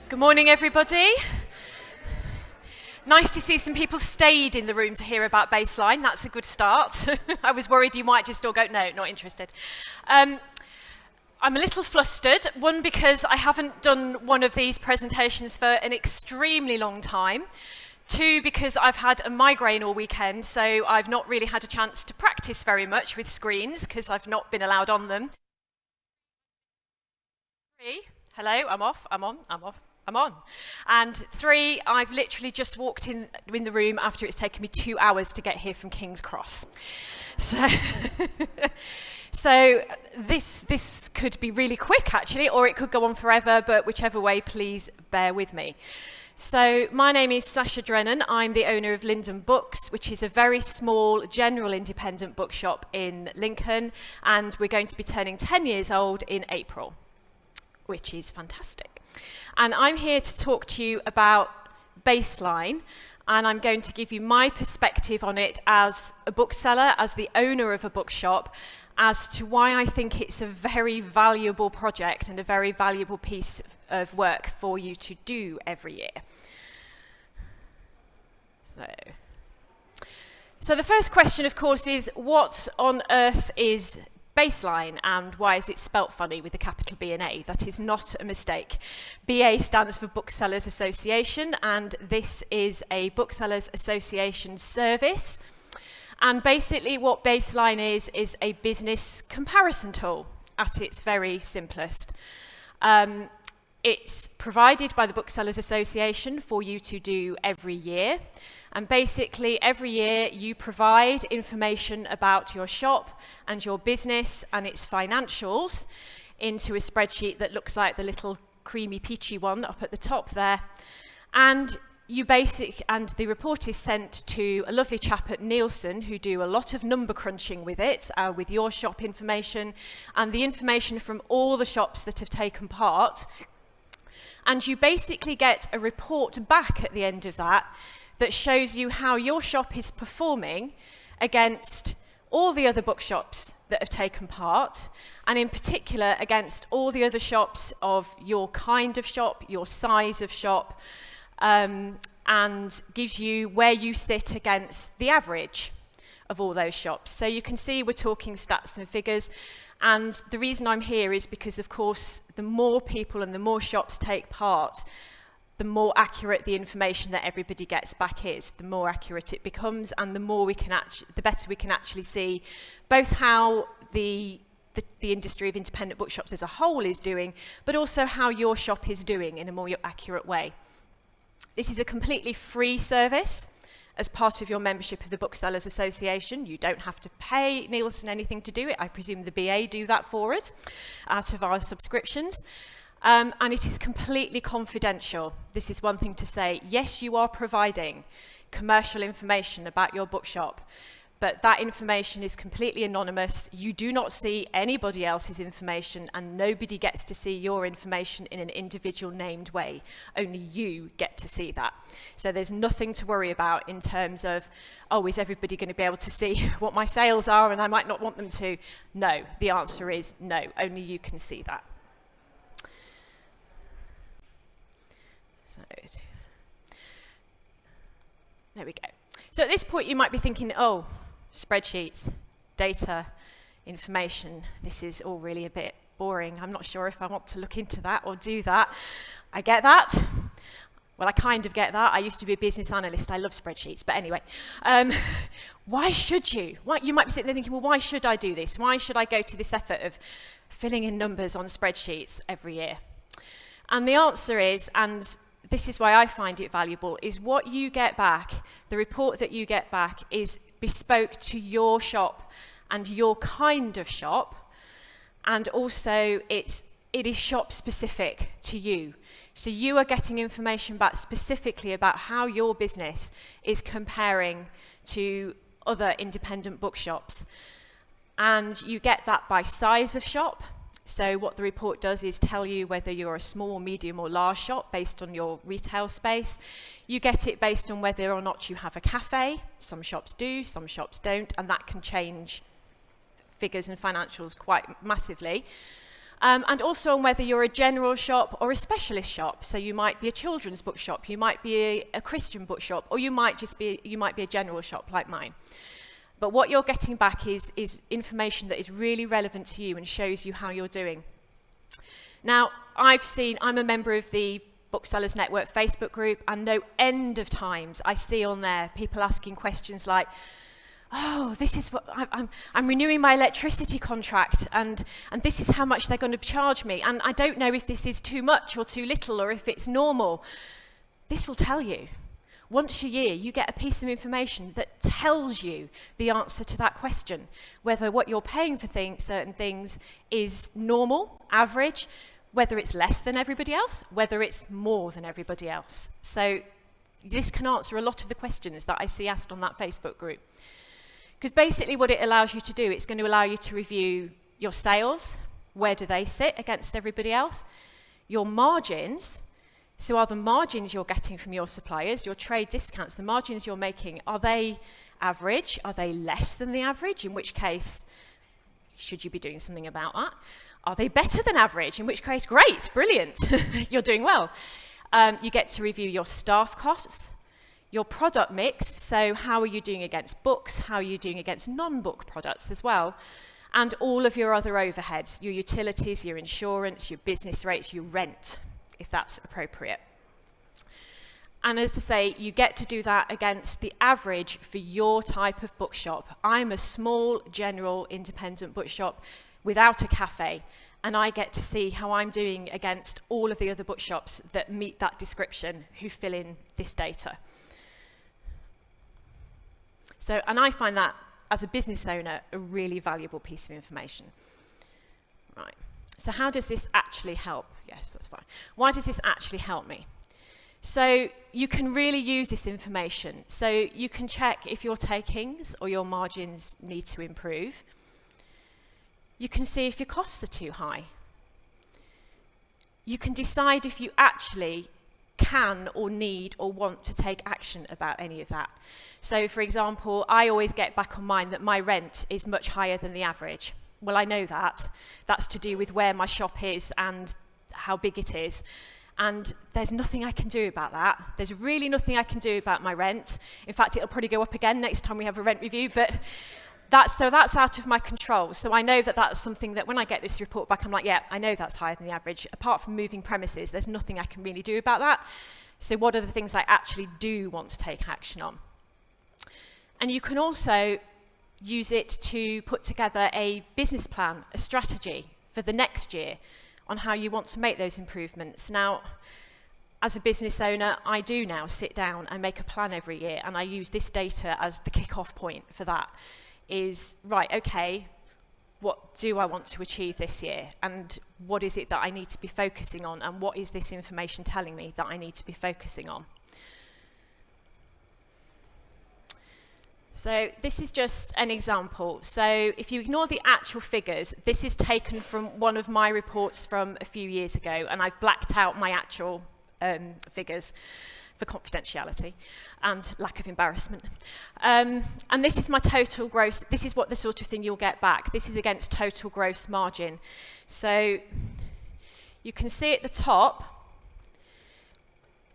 Good morning, everybody. Nice to see some people stayed in the room to hear about Baseline. That's a good start. I was worried you might just all go, no, not interested. I'm a little flustered. One, because I haven't done one of these presentations for an extremely long time. Two, because I've had a migraine all weekend, so I've not really had a chance to practice very much with screens because I've not been allowed on them. Three, hello, I'm off, I'm on. And three, I've literally just walked in the room after it's taken me 2 hours to get here from King's Cross. So, so this could be really quick, actually, or it could go on forever, but whichever way, please bear with me. So my name is Sasha Drennan. I'm the owner of Linden Books, which is a very small general independent bookshop in Lincoln, and we're going to be turning 10 years old in April, which is fantastic. And I'm here to talk to you about Baseline, and I'm going to give you my perspective on it as a bookseller, as the owner of a bookshop, as to why I think it's a very valuable project and a very valuable piece of work for you to do every year. So the first question, of course, is what on earth is Baseline, and why is it spelt funny with a capital B and A? That is not a mistake. BA stands for Booksellers Association, and this is a Booksellers Association service. And basically what Baseline is a business comparison tool at its very simplest. It's provided by the Booksellers Association for you to do every year. And basically, every year you provide information about your shop and your business and its financials into a spreadsheet that looks like the little creamy peachy one up at the top there. And the report is sent to a lovely chap at Nielsen who do a lot of number crunching with it, with your shop information and the information from all the shops that have taken part. And you basically get a report back at the end of that shows you how your shop is performing against all the other bookshops that have taken part, and in particular against all the other shops of your kind of shop, your size of shop, and gives you where you sit against the average of all those shops. So you can see we're talking stats and figures. And the reason I'm here is because, of course, the more people and the more shops take part, the more accurate the information that everybody gets back is, the more accurate it becomes, and the better we can actually see both how the industry of independent bookshops as a whole is doing, but also how your shop is doing in a more accurate way. This is a completely free service as part of your membership of the Booksellers Association. You don't have to pay Nielsen anything to do it. I presume the BA do that for us out of our subscriptions. And it is completely confidential. This is one thing to say. Yes, you are providing commercial information about your bookshop, but that information is completely anonymous. You do not see anybody else's information, and nobody gets to see your information in an individual named way. Only you get to see that. So there's nothing to worry about in terms of, oh, is everybody going to be able to see what my sales are and I might not want them to? No, the answer is no. Only you can see that. There we go. So at this point you might be thinking, oh, spreadsheets, data, information, this is all really a bit boring. I'm not sure if I want to look into that or do that. I get that. Well, I kind of get that. I used to be a business analyst. I love spreadsheets. But anyway, why should you? You might be sitting there thinking, well, why should I do this? Why should I go to this effort of filling in numbers on spreadsheets every year? And the answer is, and this is why I find it valuable, is what you get back, the report that you get back is bespoke to your shop and your kind of shop, and also it is shop specific to you. So you are getting information back specifically about how your business is comparing to other independent bookshops. And you get that by size of shop. So what the report does is tell you whether you're a small, medium or large shop based on your retail space. You get it based on whether or not you have a cafe. Some shops do, some shops don't, and that can change figures and financials quite massively. And also on whether you're a general shop or a specialist shop. So you might be a children's bookshop, you might be a Christian bookshop, or you might be a general shop like mine. But what you're getting back is information that is really relevant to you and shows you how you're doing. Now, I'm a member of the Booksellers Network Facebook group, and no end of times I see on there people asking questions like, oh, this is what I'm renewing my electricity contract, and this is how much they're going to charge me, and I don't know if this is too much or too little or if it's normal. This will tell you. Once a year, you get a piece of information that tells you the answer to that question, whether what you're paying for certain things is normal, average, whether it's less than everybody else, whether it's more than everybody else. So this can answer a lot of the questions that I see asked on that Facebook group. Because basically what it allows you to do, it's going to allow you to review your sales, where do they sit against everybody else, your margins, so are the margins you're getting from your suppliers, your trade discounts, the margins you're making, are they average, are they less than the average, in which case, should you be doing something about that? Are they better than average, in which case, great, brilliant, you're doing well. You get to review your staff costs, your product mix, so how are you doing against books, how are you doing against non-book products as well, and all of your other overheads, your utilities, your insurance, your business rates, your rent, if that's appropriate. And as I say, you get to do that against the average for your type of bookshop. I'm a small, general, independent bookshop without a cafe, and I get to see how I'm doing against all of the other bookshops that meet that description who fill in this data. So, and I find that, as a business owner, a really valuable piece of information. Right, so how does this actually help? Yes, that's fine. Why does this actually help me? So you can really use this information. So you can check if your takings or your margins need to improve. You can see if your costs are too high. You can decide if you actually can or need or want to take action about any of that. So for example, I always get back on mine that my rent is much higher than the average. Well, I know that. That's to do with where my shop is and how big it is. And there's nothing I can do about that. There's really nothing I can do about my rent. In fact, it'll probably go up again next time we have a rent review, but that's out of my control. So I know that that's something that when I get this report back, I'm like, yeah, I know that's higher than the average. Apart from moving premises, there's nothing I can really do about that. So what are the things I actually do want to take action on? And you can also use it to put together a business plan, a strategy for the next year on how you want to make those improvements. Now, as a business owner, I do now sit down and make a plan every year, and I use this data as the kick-off point for that. Is, right, okay, what do I want to achieve this year? And what is it that I need to be focusing on? And what is this information telling me that I need to be focusing on? So this is just an example. So if you ignore the actual figures, this is taken from one of my reports from a few years ago, and I've blacked out my actual figures for confidentiality and lack of embarrassment. And this is my total gross, this is what the sort of thing you'll get back. This is against total gross margin. So you can see at the top,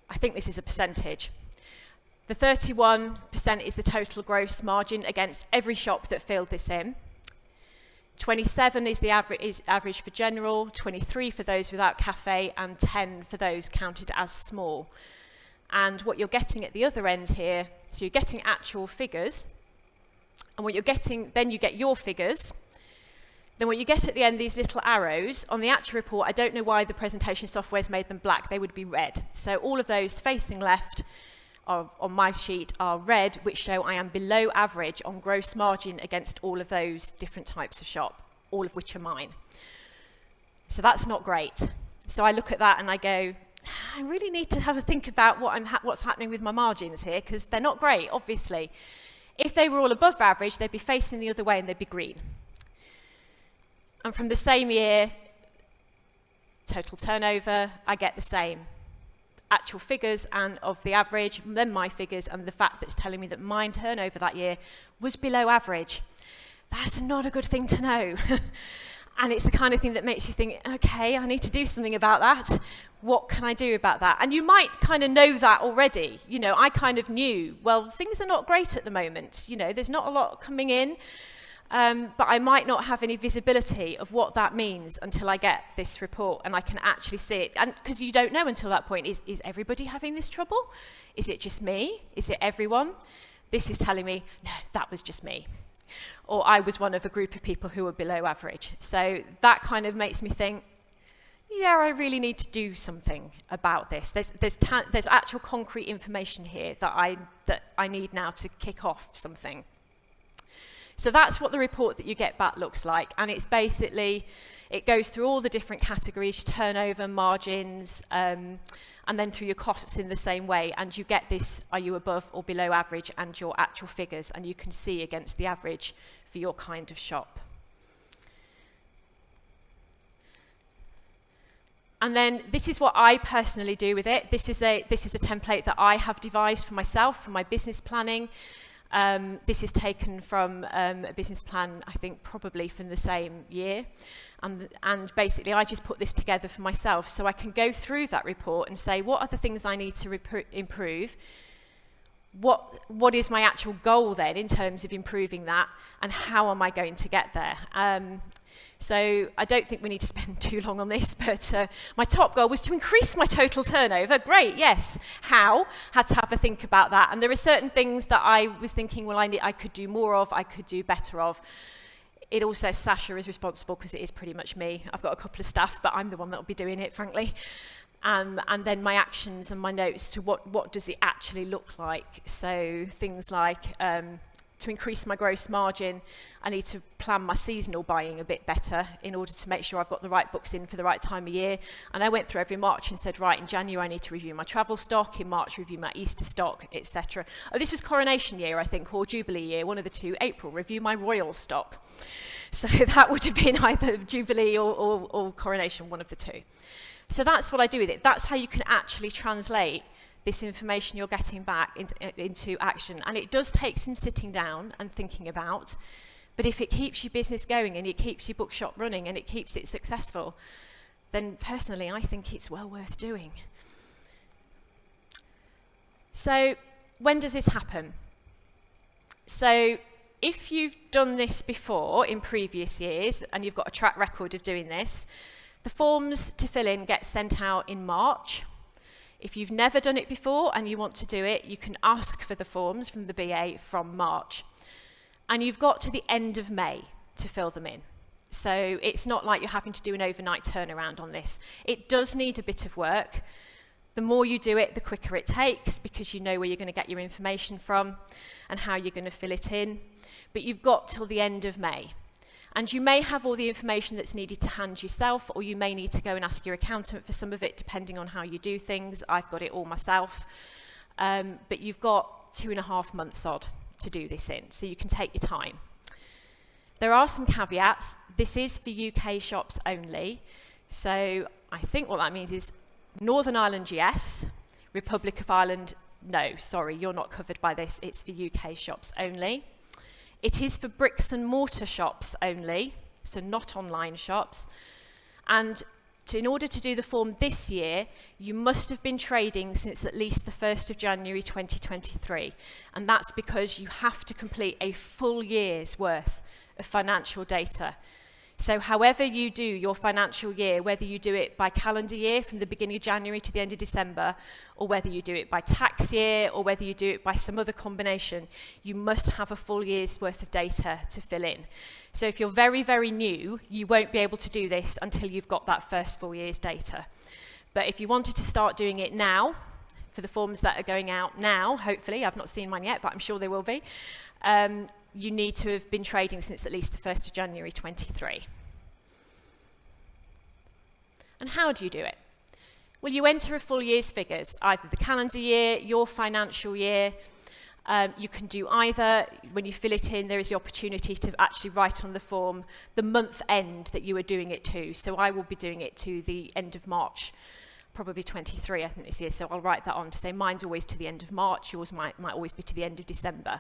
I think this is a percentage. The 31% is the total gross margin against every shop that filled this in. 27 is the average for general, 23 for those without cafe, and 10 for those counted as small. And what you're getting at the other end here, so you're getting actual figures, and what you're getting, then you get your figures. Then what you get at the end, these little arrows, on the actual report, I don't know why the presentation software's made them black, they would be red. So all of those facing left on my sheet are red, which show I am below average on gross margin against all of those different types of shop, all of which are mine. So that's not great. So I look at that and I go, I really need to have a think about what's happening with my margins here, because they're not great, obviously. If they were all above average, they'd be facing the other way and they'd be green. And from the same year, total turnover, I get the same. Actual figures and of the average, then my figures, and the fact that's telling me that my turnover that year was below average. That's not a good thing to know. And it's the kind of thing that makes you think, okay, I need to do something about that. What can I do about that? And you might kind of know that already. You know, I kind of knew, well, things are not great at the moment. You know, there's not a lot coming in, but I might not have any visibility of what that means until I get this report and I can actually see it. And because you don't know until that point, is everybody having this trouble? Is it just me? Is it everyone? This is telling me, no, that was just me. Or I was one of a group of people who were below average. So that kind of makes me think, yeah, I really need to do something about this. There's actual concrete information here that I need now to kick off something. So that's what the report that you get back looks like. And it's basically, it goes through all the different categories, turnover, margins, and then through your costs in the same way. And you get this, are you above or below average, and your actual figures. And you can see against the average for your kind of shop. And then this is what I personally do with it. This is a template that I have devised for myself, for my business planning. This is taken from a business plan, I think probably from the same year. And basically I just put this together for myself so I can go through that report and say, what are the things I need to improve? What is my actual goal then in terms of improving that, and how am I going to get there? So I don't think we need to spend too long on this, but my top goal was to increase my total turnover. Great, yes. How? Had to have a think about that. And there are certain things that I was thinking, well, I could do more of, I could do better of. It all says Sasha is responsible because it is pretty much me. I've got a couple of staff, but I'm the one that will be doing it, frankly. And then my actions and my notes to what does it actually look like. So things like to increase my gross margin, I need to plan my seasonal buying a bit better in order to make sure I've got the right books in for the right time of year. And I went through every March and said, right, in January I need to review my travel stock, in March review my Easter stock, etc. Oh, this was coronation year, I think, or Jubilee year, one of the two. April, review my royal stock. So that would have been either Jubilee or coronation, one of the two. So that's what I do with it. That's how you can actually translate this information you're getting back into action. And it does take some sitting down and thinking about, but if it keeps your business going and it keeps your bookshop running and it keeps it successful, then personally I think it's well worth doing. So when does this happen? So if you've done this before in previous years and you've got a track record of doing this, the forms to fill in get sent out in March. If you've never done it before and you want to do it, you can ask for the forms from the BA from March. And you've got to the end of May to fill them in. So it's not like you're having to do an overnight turnaround on this. It does need a bit of work. The more you do it, the quicker it takes, because you know where you're going to get your information from and how you're going to fill it in. But you've got till the end of May. And you may have all the information that's needed to hand yourself, or you may need to go and ask your accountant for some of it, depending on how you do things. I've got it all myself. But you've got 2.5 months odd to do this in, so you can take your time. There are some caveats. This is for UK shops only. So I think what that means is Northern Ireland, yes. Republic of Ireland, no. Sorry, you're not covered by this. It's for UK shops only. It is for bricks and mortar shops only, so not online shops. And in order to do the form this year, you must have been trading since at least the 1st of January 2023. And that's because you have to complete a full year's worth of financial data. So however you do your financial year, whether you do it by calendar year from the beginning of January to the end of December, or whether you do it by tax year, or whether you do it by some other combination, you must have a full year's worth of data to fill in. So if you're very, very new, you won't be able to do this until you've got that first full year's data. But if you wanted to start doing it now, for the forms that are going out now, hopefully, I've not seen mine yet, but I'm sure they will be, you need to have been trading since at least the 1st of January 23. And how do you do it? Well, you enter a full year's figures, either the calendar year, your financial year. You can do either. When you fill it in, there is the opportunity to actually write on the form the month end that you are doing it to. So I will be doing it to the end of March, probably 23, I think, this year. So I'll write that on to say mine's always to the end of March, yours might always be to the end of December.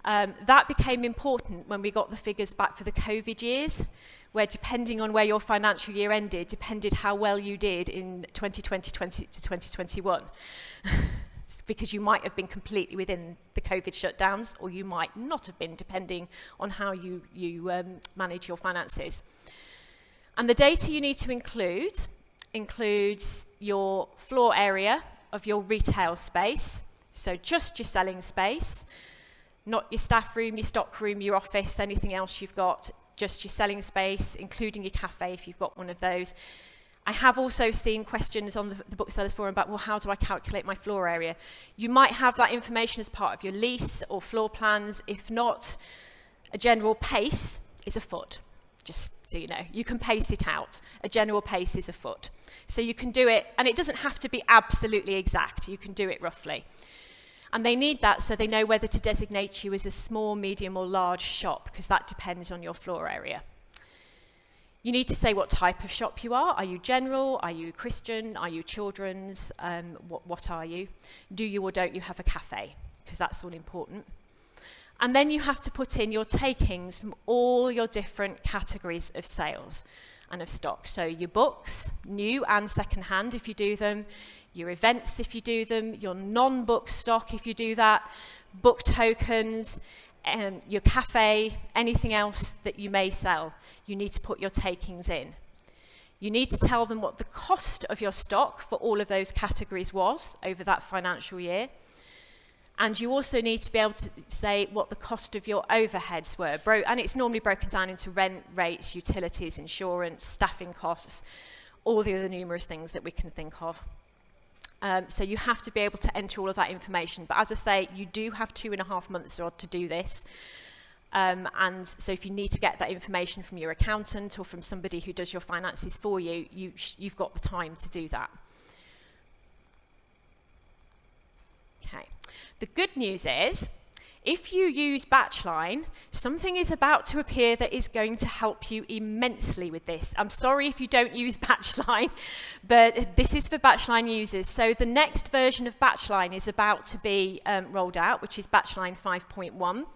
That became important when we got the figures back for the COVID years, where depending on where your financial year ended, depended how well you did in 2020 to 2021. Because you might have been completely within the COVID shutdowns, or you might not have been, depending on how you manage your finances. And the data you need to includes your floor area of your retail space, so just your selling space, not your staff room, your stock room, your office, anything else you've got, just your selling space, including your cafe if you've got one of those. I have also seen questions on the Booksellers Forum about, well, how do I calculate my floor area? You might have that information as part of your lease or floor plans. If not, a general pace is a foot, just so you know. You can pace it out. A general pace is a foot. So you can do it, and it doesn't have to be absolutely exact. You can do it roughly. And they need that so they know whether to designate you as a small, medium, or large shop, because that depends on your floor area. You need to say what type of shop you are. Are you general? Are you Christian? Are you children's? What are you? Do you or don't you have a cafe? Because that's all important. And then you have to put in your takings from all your different categories of sales and of stock. So your books, new and second-hand if you do them, your events if you do them, your non-book stock if you do that, book tokens, your cafe, anything else that you may sell, you need to put your takings in. You need to tell them what the cost of your stock for all of those categories was over that financial year. And you also need to be able to say what the cost of your overheads were. And it's normally broken down into rent, rates, utilities, insurance, staffing costs, all the other numerous things that we can think of. So you have to be able to enter all of that information. But as I say, you do have 2.5 months to do this. And so if you need to get that information from your accountant or from somebody who does your finances for you, you've got the time to do that. Okay. The good news is, if you use Batchline, something is about to appear that is going to help you immensely with this. I'm sorry if you don't use Batchline, but this is for Batchline users. So the next version of Batchline is about to be rolled out, which is Batchline 5.1.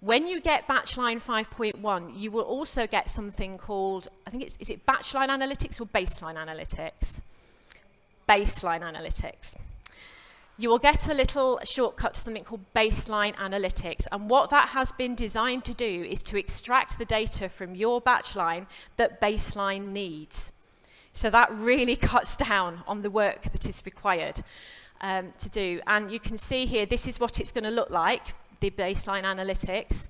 When you get Batchline 5.1, you will also get something called, I think is it Batchline Analytics or Baseline Analytics? Baseline Analytics. You will get a little shortcut to something called Baseline Analytics. And what that has been designed to do is to extract the data from your Batchline that Baseline needs. So that really cuts down on the work that is required to do. And you can see here, this is what it's going to look like, the Baseline Analytics.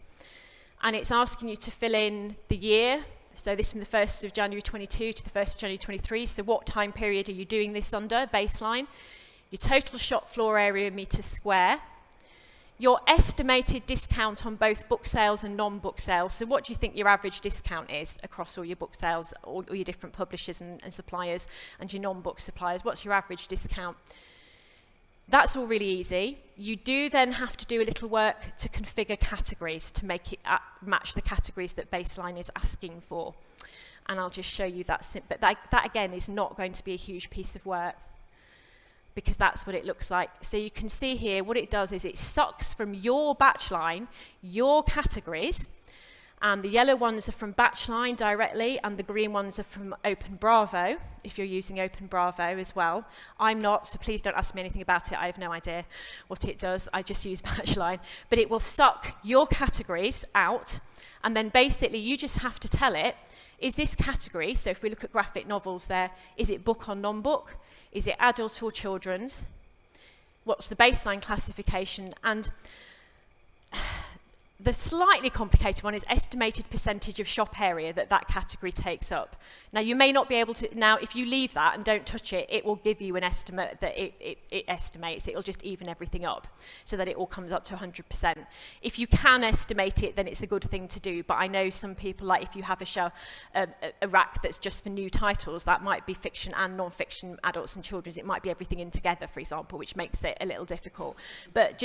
And it's asking you to fill in the year. So this from the 1st of January 22 to the 1st of January 23. So what time period are you doing this under, Baseline? Your total shop floor area meters square, your estimated discount on both book sales and non-book sales. So what do you think your average discount is across all your book sales, all your different publishers and suppliers, and your non-book suppliers? What's your average discount? That's all really easy. You do then have to do a little work to configure categories to make it match the categories that Baseline is asking for. And I'll just show you that. But that again is not going to be a huge piece of work, because that's what it looks like. So you can see here what it does is it sucks from your Batchline, your categories, and the yellow ones are from Batchline directly, and the green ones are from OpenBravo, if you're using OpenBravo as well. I'm not, so please don't ask me anything about it. I have no idea what it does. I just use Batchline. But it will suck your categories out, and then basically you just have to tell it, is this category, so if we look at graphic novels there, is it book or non-book? Is it adult or children's? What's the baseline classification? And the slightly complicated one is estimated percentage of shop area that category takes up. Now, you may not be able to, now if you leave that and don't touch it, it will give you an estimate that it estimates. It'll just even everything up so that it all comes up to 100%. If you can estimate it, then it's a good thing to do. But I know some people, like if you have a rack that's just for new titles, that might be fiction and non-fiction, adults and children's. It might be everything in together, for example, which makes it a little difficult. But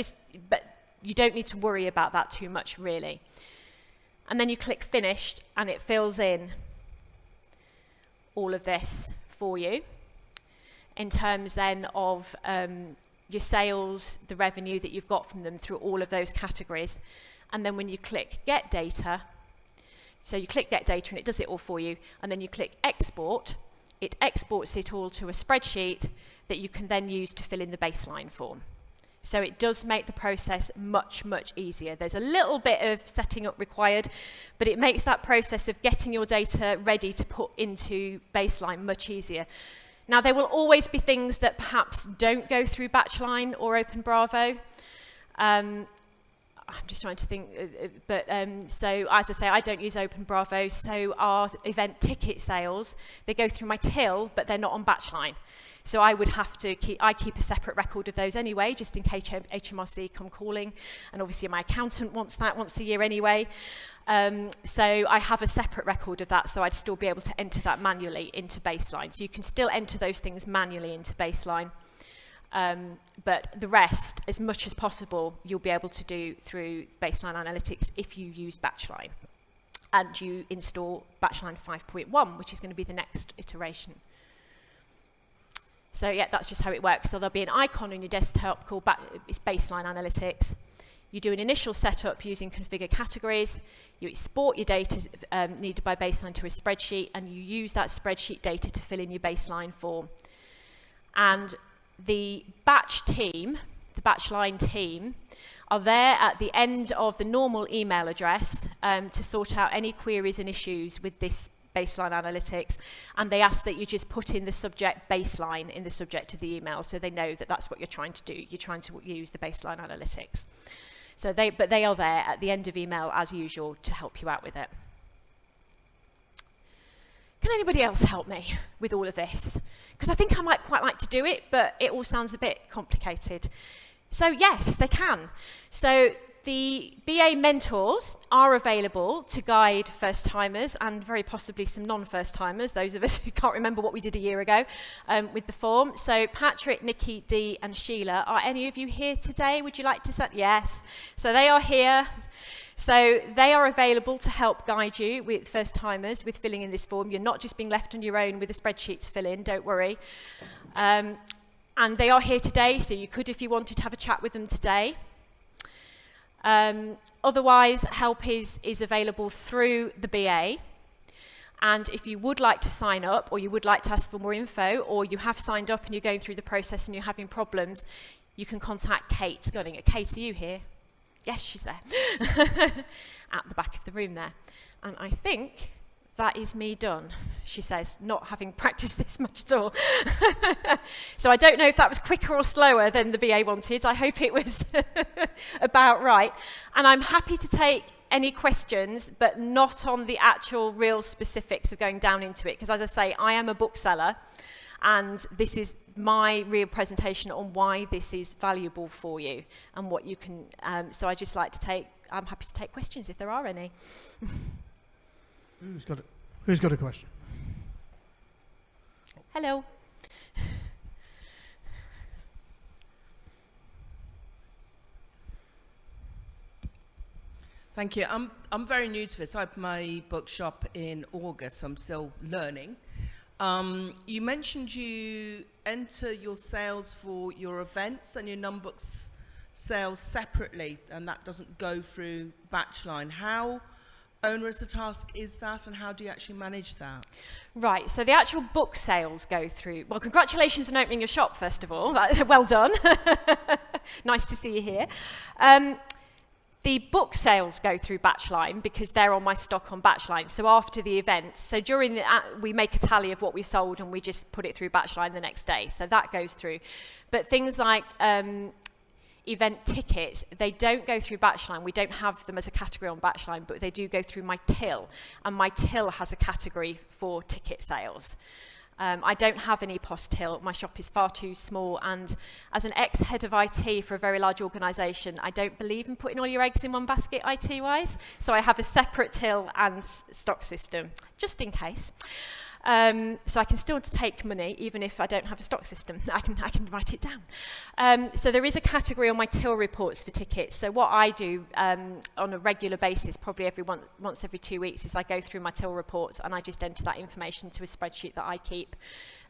you don't need to worry about that too much, really. And then you click Finished, and it fills in all of this for you in terms then of your sales, the revenue that you've got from them through all of those categories. And then when you click Get Data, so you click Get Data and it does it all for you, and then you click Export, it exports it all to a spreadsheet that you can then use to fill in the baseline form. So it does make the process much, much easier. There's a little bit of setting up required, but it makes that process of getting your data ready to put into baseline much easier. Now, there will always be things that perhaps don't go through Batchline or OpenBravo. I'm just trying to think, so as I say, I don't use OpenBravo, so our event ticket sales, they go through my till, but they're not on Batchline. So I would have to keep a separate record of those anyway, just in case HMRC come calling, and obviously my accountant wants that once a year anyway. So I have a separate record of that, so I'd still be able to enter that manually into baseline. So you can still enter those things manually into baseline. But the rest, as much as possible, you'll be able to do through Baseline Analytics if you use Batchline. And you install Batchline 5.1, which is going to be the next iteration. So yeah, that's just how it works. So there'll be an icon on your desktop called it's Baseline Analytics. You do an initial setup using configure categories. You export your data needed by Baseline to a spreadsheet, and you use that spreadsheet data to fill in your baseline form. And the batch team, the Batchline team, are there at the end of the normal email address to sort out any queries and issues with this Baseline Analytics, and they ask that you just put in the subject baseline in the subject of the email, so they know that that's what you're trying to do. You're trying to use the Baseline Analytics. So they are there at the end of email as usual to help you out with it. Can anybody else help me with all of this? Because I think I might quite like to do it, but it all sounds a bit complicated. So yes, they can. So the BA mentors are available to guide first-timers and very possibly some non-first-timers, those of us who can't remember what we did a year ago with the form. So Patrick, Nikki, Dee and Sheila, are any of you here today? Would you like to say? Yes. So they are here. So they are available to help guide you with first-timers with filling in this form. You're not just being left on your own with a spreadsheet to fill in, don't worry. And they are here today, so you could, if you wanted, to have a chat with them today. Otherwise, help is available through the BA. And if you would like to sign up, or you would like to ask for more info, or you have signed up and you're going through the process and you're having problems, you can contact Kate. Kate, are you here? Yes, she's there. At the back of the room there. And I think that is me done, she says, not having practiced this much at all. So I don't know if that was quicker or slower than the BA wanted. I hope it was about right. And I'm happy to take any questions, but not on the actual real specifics of going down into it. Because as I say, I am a bookseller, and this is my real presentation on why this is valuable for you and what you can. So I just like to I'm happy to take questions if there are any. Who's got a question? Hello. Thank you. I'm very new to this. I opened my bookshop in August. I'm still learning. You mentioned you enter your sales for your events and your non-books sales separately, and that doesn't go through Batchline. How onerous a task is that, and how do you actually manage that? Right, so the actual book sales go through. Well, congratulations on opening your shop, first of all. Well done. Nice to see you here. The book sales go through Batchline because they're on my stock on Batchline. So after the event, so during we make a tally of what we sold and we just put it through Batchline the next day. So that goes through. But things like event tickets, they don't go through Batchline. We don't have them as a category on Batchline, but they do go through my till. And my till has a category for ticket sales. I don't have any post-till. My shop is far too small, and as an ex-head of IT for a very large organisation, I don't believe in putting all your eggs in one basket IT-wise, so I have a separate till and stock system, just in case. So I can still take money even if I don't have a stock system. I can write it down. So there is a category on my till reports for tickets. So what I do on a regular basis, probably once every 2 weeks, is I go through my till reports and I just enter that information to a spreadsheet that I keep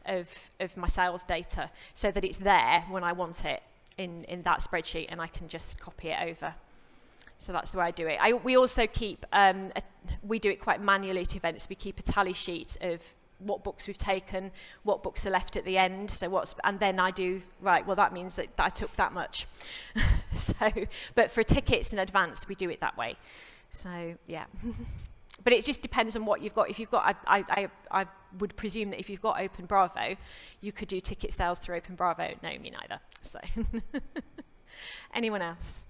of my sales data so that it's there when I want it. in that spreadsheet, and I can just copy it over. So that's the way I do it. We also keep, we do it quite manually at events. We keep a tally sheet of what books we've taken, what books are left at the end. So and then I do, right, well, that means that I took that much. But for tickets in advance, we do it that way. So, yeah. But it just depends on what you've got. If you've got, I would presume that if you've got Open Bravo, you could do ticket sales through Open Bravo. No, me neither. So, anyone else?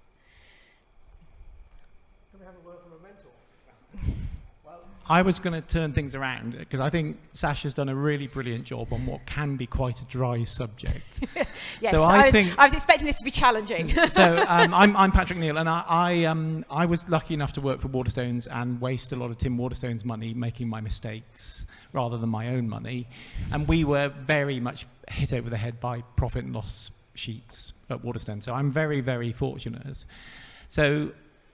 Can we have a word from a mentor? Well, I was going to turn things around because I think Sasha's done a really brilliant job on what can be quite a dry subject. Yes, so I was expecting this to be challenging. So I'm Patrick Neal, and I was lucky enough to work for Waterstones and waste a lot of Tim Waterstone's money making my mistakes rather than my own money. And we were very much hit over the head by profit and loss sheets at Waterstones. So I'm very, very fortunate. So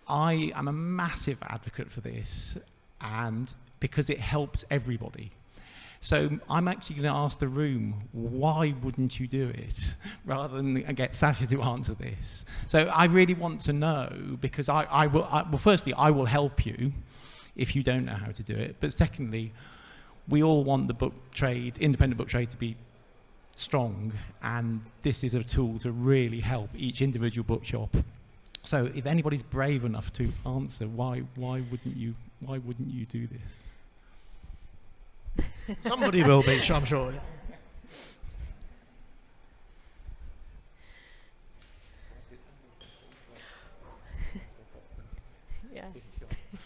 I am a massive advocate for this, and because it helps everybody. So I'm actually going to ask the room, why wouldn't you do it? Rather than get Sasha to answer this. So I really want to know, because well, firstly, I will help you if you don't know how to do it. But secondly, we all want the book trade, independent book trade, to be strong, and this is a tool to really help each individual bookshop. So if anybody's brave enough to answer, why wouldn't you do this? Somebody will be, I'm sure. Yeah.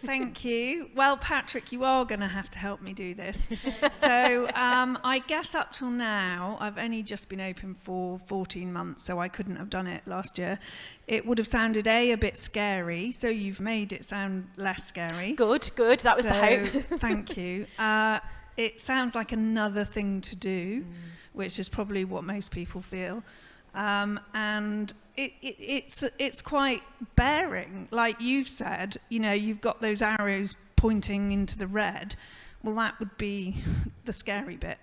Thank you. Well, Patrick, you are going to have to help me do this. So I guess up till now, I've only just been open for 14 months, so I couldn't have done it last year. It would have sounded, a bit scary, so you've made it sound less scary. Good. That was the hope. Thank you. It sounds like another thing to do, which is probably what most people feel. And it's quite bearing. Like you've said, you've got those arrows pointing into the red. Well, that would be the scary bit.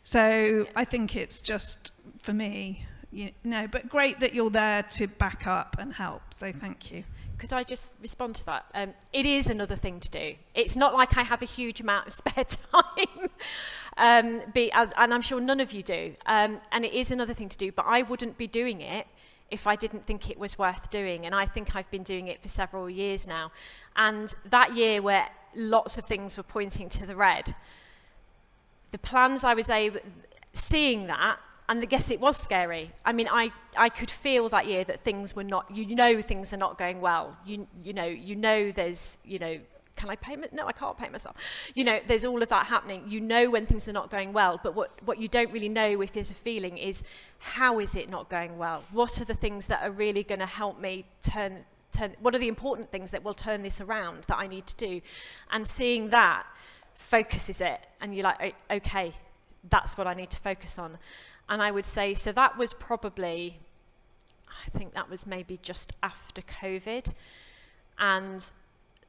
So I think it's just, for me, but great that you're there to back up and help. So thank you. Could I just respond to that? It is another thing to do. It's not like I have a huge amount of spare time, and I'm sure none of you do. And it is another thing to do, but I wouldn't be doing it if I didn't think it was worth doing. And I think I've been doing it for several years now. And that year where lots of things were pointing to the red, the plans I was seeing that, and I guess it was scary. I mean, I could feel that year that things were not, things are not going well. There's, can I pay no, I can't pay myself. There's all of that happening. When things are not going well, but what you don't really know if there's a feeling is, how is it not going well? What are the things that are really going to help me turn, what are the important things that will turn this around that I need to do? And seeing that focuses it, and you're like, okay, that's what I need to focus on. And I would say, so that was probably, I think that was maybe just after COVID. And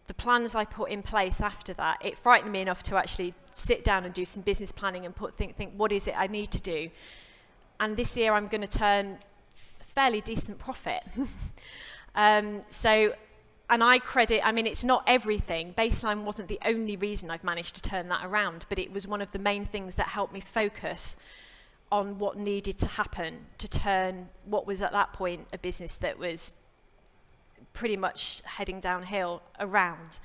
the plans I put in place after that, it frightened me enough to actually sit down and do some business planning and think what is it I need to do? And this year I'm going to turn a fairly decent profit. And I credit, it's not everything. Baseline wasn't the only reason I've managed to turn that around, but it was one of the main things that helped me focus on what needed to happen to turn what was at that point a business that was pretty much heading downhill around.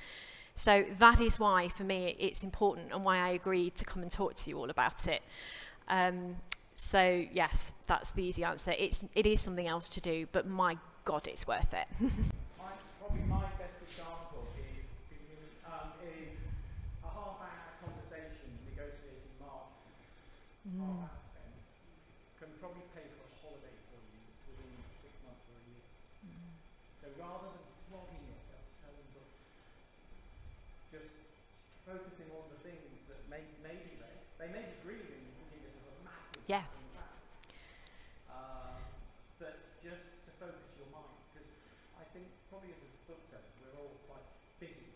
So that is why, for me, it's important, and why I agreed to come and talk to you all about it. So yes, that's the easy answer. It is something else to do, but my God, it's worth it. Probably my best example is a half-hour conversation negotiating margin. Can probably pay for a holiday for you within 6 months or a year. So rather than flogging yourself selling books, just focusing on the things that they may be grieving and thinking this is a massive impact. But just to focus your mind, because I think probably as a bookseller we're all quite busy,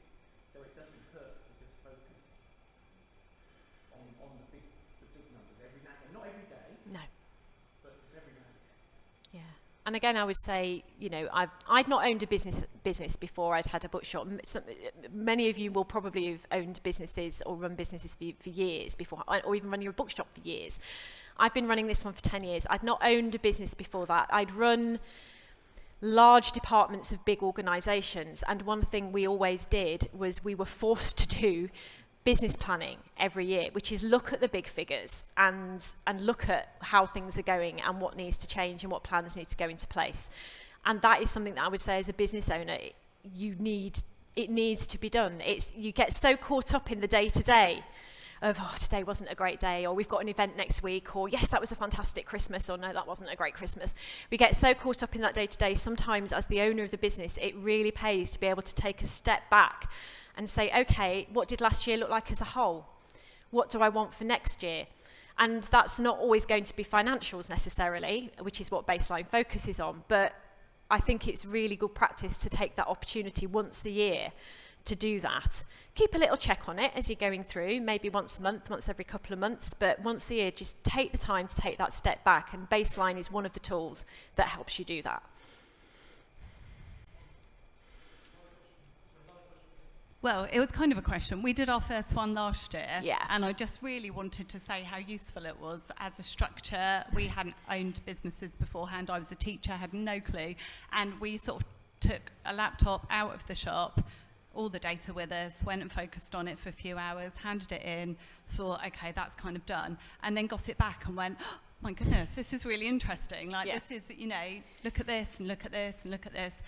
so it doesn't hurt to just focus on the big numbers every now and then. Not every day. No. But every now and again. Yeah. And again, I would say, you know, I'd not owned a business before I'd had a bookshop. Many of you will probably have owned businesses or run businesses for years before, or even run your bookshop for years. I've been running this one for 10 years. I'd not owned a business before that. I'd run large departments of big organisations, and one thing we always did was we were forced to do business planning every year, which is look at the big figures and look at how things are going and what needs to change and what plans need to go into place. And that is something that I would say as a business owner, it needs to be done. You get so caught up in the day-to-day of, oh, today wasn't a great day, or we've got an event next week, or yes, that was a fantastic Christmas, or no, that wasn't a great Christmas. We get so caught up in that day-to-day. Sometimes as the owner of the business, it really pays to be able to take a step back and say, okay, what did last year look like as a whole? What do I want for next year? And that's not always going to be financials necessarily, which is what Baseline focuses on, but I think it's really good practice to take that opportunity once a year to do that. Keep a little check on it as you're going through, maybe once a month, once every couple of months, but once a year, just take the time to take that step back, and Baseline is one of the tools that helps you do that. Well, it was kind of a question. We did our first one last year, Yeah. and I just really wanted to say how useful it was as a structure. We hadn't owned businesses beforehand. I was a teacher, had no clue, and we sort of took a laptop out of the shop, all the data with us, went and focused on it for a few hours, handed it in, thought, okay, that's kind of done, and then got it back and went, oh, my goodness, this is really interesting. Like, Yeah. this is, you know, look at this and look at this and look at this.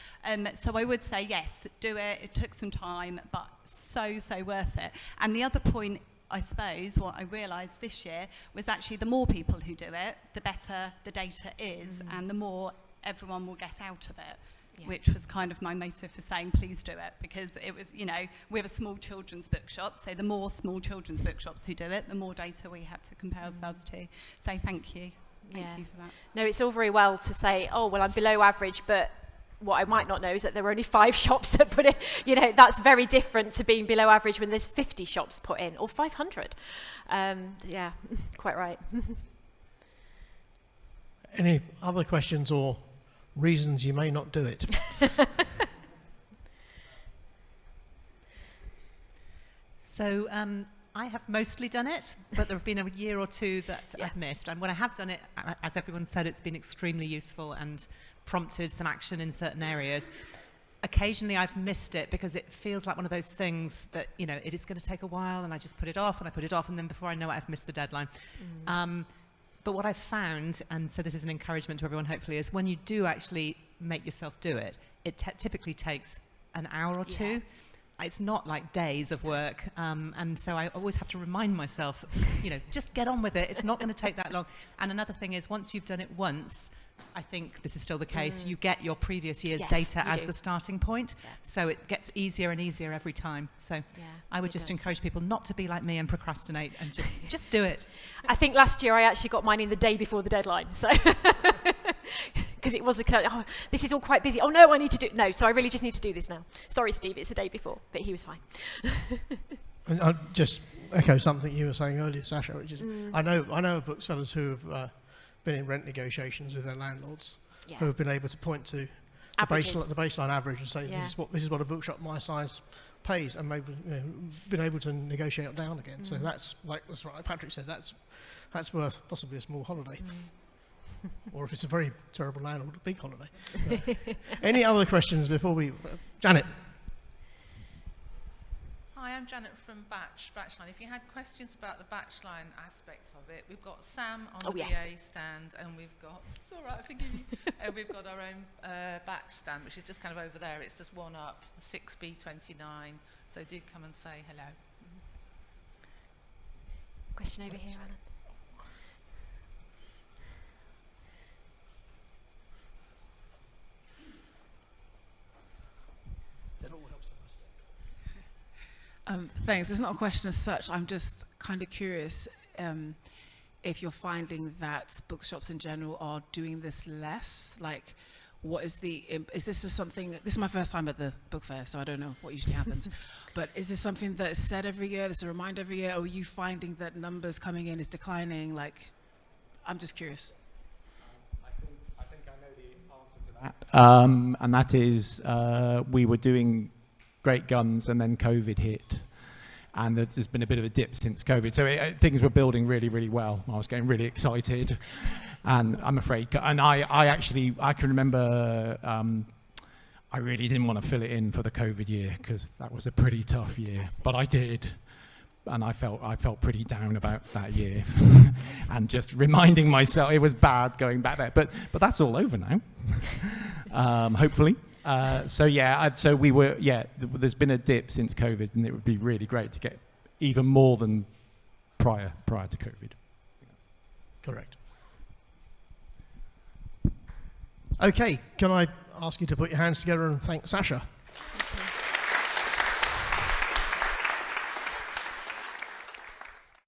So I would say, yes, do it. It took some time, but so worth it. And the other point, I suppose, what I realised this year was actually the more people who do it, the better the data is, and the more everyone will get out of it. Yeah. Which was kind of my motive for saying, please do it, because it was, you know, we're a small children's bookshop, so the more small children's bookshops who do it, the more data we have to compare ourselves to. So thank you. Thank you for that. No, it's all very well to say, oh, well, I'm below average, but what I might not know is that there were only 5 shops that put it, you know, that's very different to being below average when there's 50 shops put in, or 500. Yeah, quite right. Any other questions or reasons you may not do it? So I have mostly done it, but there have been a year or two that I've missed. And when I have done it, as everyone said, it's been extremely useful and prompted some action in certain areas. Occasionally I've missed it because it feels like one of those things that, you know, it is going to take a while, and I just put it off, and then before I know it, I've missed the deadline. But what I've found, and so this is an encouragement to everyone hopefully, is when you do actually make yourself do it, it typically takes an hour or two. It's not like days of work, and so I always have to remind myself, you know, just get on with it. It's not going to take that long. And another thing is, once you've done it once, I think this is still the case, you get your previous year's data as the starting point, so it gets easier and easier every time. So I would just encourage people not to be like me and procrastinate, and just do it. I think last year I actually got mine in the day before the deadline, so because it was oh, this is all quite busy. Oh no, I need to do no. So I really just need to do this now. Sorry, Steve, it's the day before, but he was fine. And I'll just echo something you were saying earlier, Sasha, which is I know of booksellers who have been in rent negotiations with their landlords, who have been able to point to the baseline average and say this is what a bookshop my size pays, and maybe, you know, been able to negotiate it down again. So that's what Patrick said. That's worth possibly a small holiday, or if it's a very terrible landlord, a big holiday. Any other questions before we, Janet? Hi, I'm Janet from Batchline. If you had questions about the Batchline aspect of it, we've got Sam on the VA stand, and we've got, it's all right, forgive me, we've got our own batch stand, which is just kind of over there. It's just one up, 6B29, so do come and say hello. Question over here, Alan. Thanks. It's not a question as such. I'm just kind of curious if you're finding that bookshops in general are doing this less. Like, what is is this just something, this is my first time at the book fair, so I don't know what usually happens, but is this something that is said every year, there's a reminder every year, or are you finding that numbers coming in is declining? Like, I'm just curious. I think I know the answer and that is we were doing great guns and then COVID hit. And there's been a bit of a dip since COVID. So things were building really, really well. I was getting really excited. And I'm afraid, and I can remember I really didn't want to fill it in for the COVID year because that was a pretty tough year. But I did. And I felt pretty down about that year. And just reminding myself it was bad going back there. But that's all over now, hopefully. So we were, there's been a dip since COVID, and it would be really great to get even more than prior to COVID. Correct. Okay, can I ask you to put your hands together and thank Sasha?